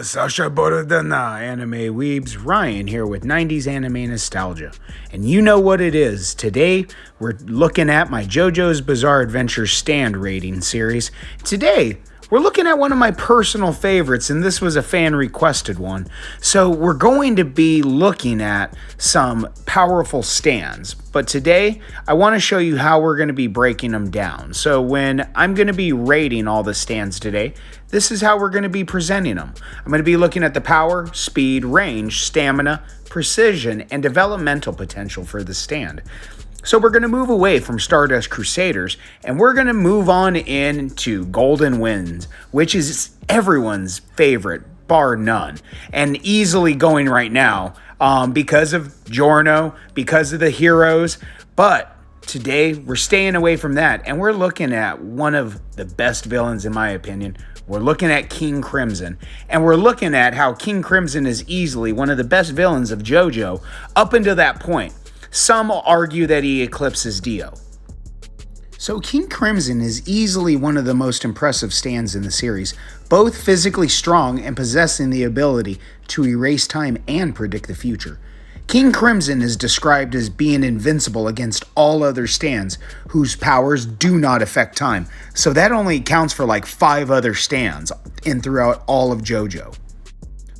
Sasha Borodana, anime weebs, Ryan here with 90s anime nostalgia. And you know what it is. Today, we're looking at my JoJo's Bizarre Adventure stand rating series. Today, we're looking at one of my personal favorites, and this was a fan requested one. So we're going to be looking at some powerful stands. But today, I want to show you how we're going to be breaking them down. So when I'm going to be rating all the stands today, this is how we're going to be presenting them. I'm going to be looking at the power, speed, range, stamina, precision, and developmental potential for the stand. So we're going to move away from Stardust Crusaders, and we're going to move on into Golden Winds, which is everyone's favorite, bar none, and easily going right now because of JoJo, because of the heroes. But today, we're staying away from that, and we're looking at one of the best villains, in my opinion. We're looking at King Crimson, and we're looking at how King Crimson is easily one of the best villains of JoJo up until that point. Some argue that he eclipses Dio. So King Crimson is easily one of the most impressive stands in the series, both physically strong and possessing the ability to erase time and predict the future. King Crimson is described as being invincible against all other stands whose powers do not affect time, so that only accounts for like 5 other stands throughout all of JoJo.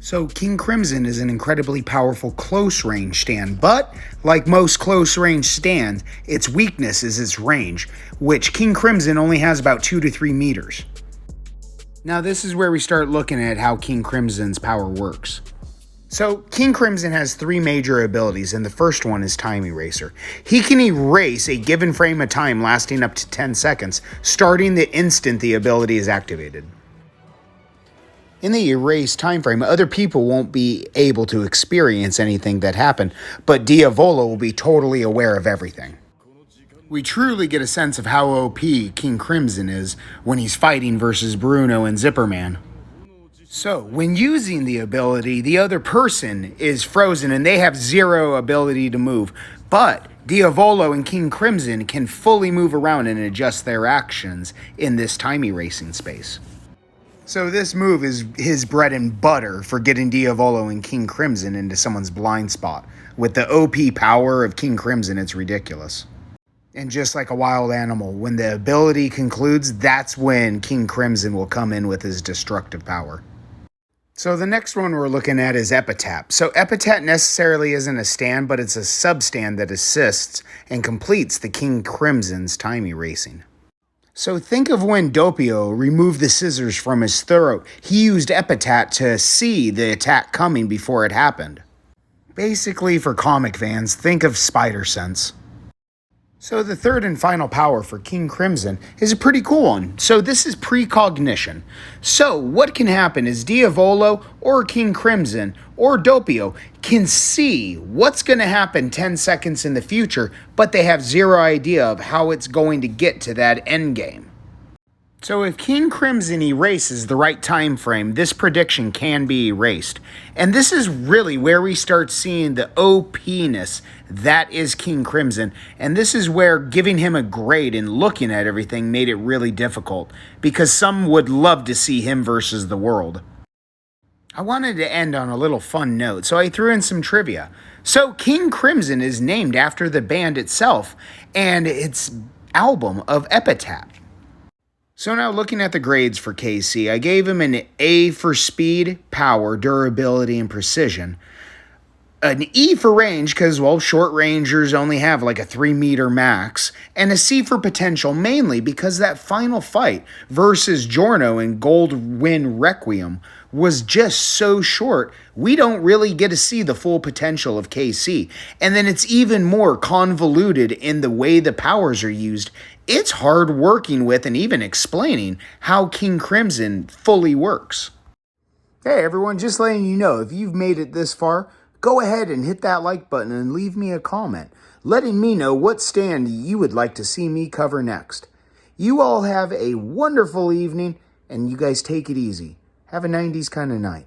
So King Crimson is an incredibly powerful close-range stand, but like most close-range stands, its weakness is its range, which King Crimson only has about 2 to 3 meters. Now this is where we start looking at how King Crimson's power works. So King Crimson has 3 major abilities, and the first one is Time Eraser. He can erase a given frame of time lasting up to 10 seconds, starting the instant the ability is activated. In the erased time frame, other people won't be able to experience anything that happened, but Diavolo will be totally aware of everything. We truly get a sense of how OP King Crimson is when he's fighting versus Bruno and Zipperman. So, when using the ability, the other person is frozen and they have 0 ability to move, but Diavolo and King Crimson can fully move around and adjust their actions in this time erasing space. So this move is his bread and butter for getting Diavolo and King Crimson into someone's blind spot. With the OP power of King Crimson, it's ridiculous. And just like a wild animal, when the ability concludes, that's when King Crimson will come in with his destructive power. So the next one we're looking at is Epitaph. So Epitaph necessarily isn't a stand, but it's a substand that assists and completes the King Crimson's time erasing. So think of when Doppio removed the scissors from his throat. He used Epitaph to see the attack coming before it happened. Basically, for comic fans, think of Spider Sense. So the third and final power for King Crimson is a pretty cool one. So this is precognition. So what can happen is Diavolo or King Crimson or Doppio can see what's going to happen 10 seconds in the future, but they have 0 idea of how it's going to get to that end game. So if King Crimson erases the right time frame, this prediction can be erased. And this is really where we start seeing the OP-ness that is King Crimson. And this is where giving him a grade and looking at everything made it really difficult, because some would love to see him versus the world. I wanted to end on a little fun note, so I threw in some trivia. So King Crimson is named after the band itself and its album of Epitaph. So now looking at the grades for KC, I gave him an A for speed, power, durability, and precision. An E for range, because, well, short rangers only have like a 3-meter max. And a C for potential, mainly because that final fight versus JoJo in Gold Wind Requiem was just so short, we don't really get to see the full potential of KC. And then it's even more convoluted in the way the powers are used. It's hard working with and even explaining how King Crimson fully works. Hey everyone, just letting you know, if you've made it this far, go ahead and hit that like button and leave me a comment, letting me know what stand you would like to see me cover next. You all have a wonderful evening, and you guys take it easy. Have a 90s kind of night.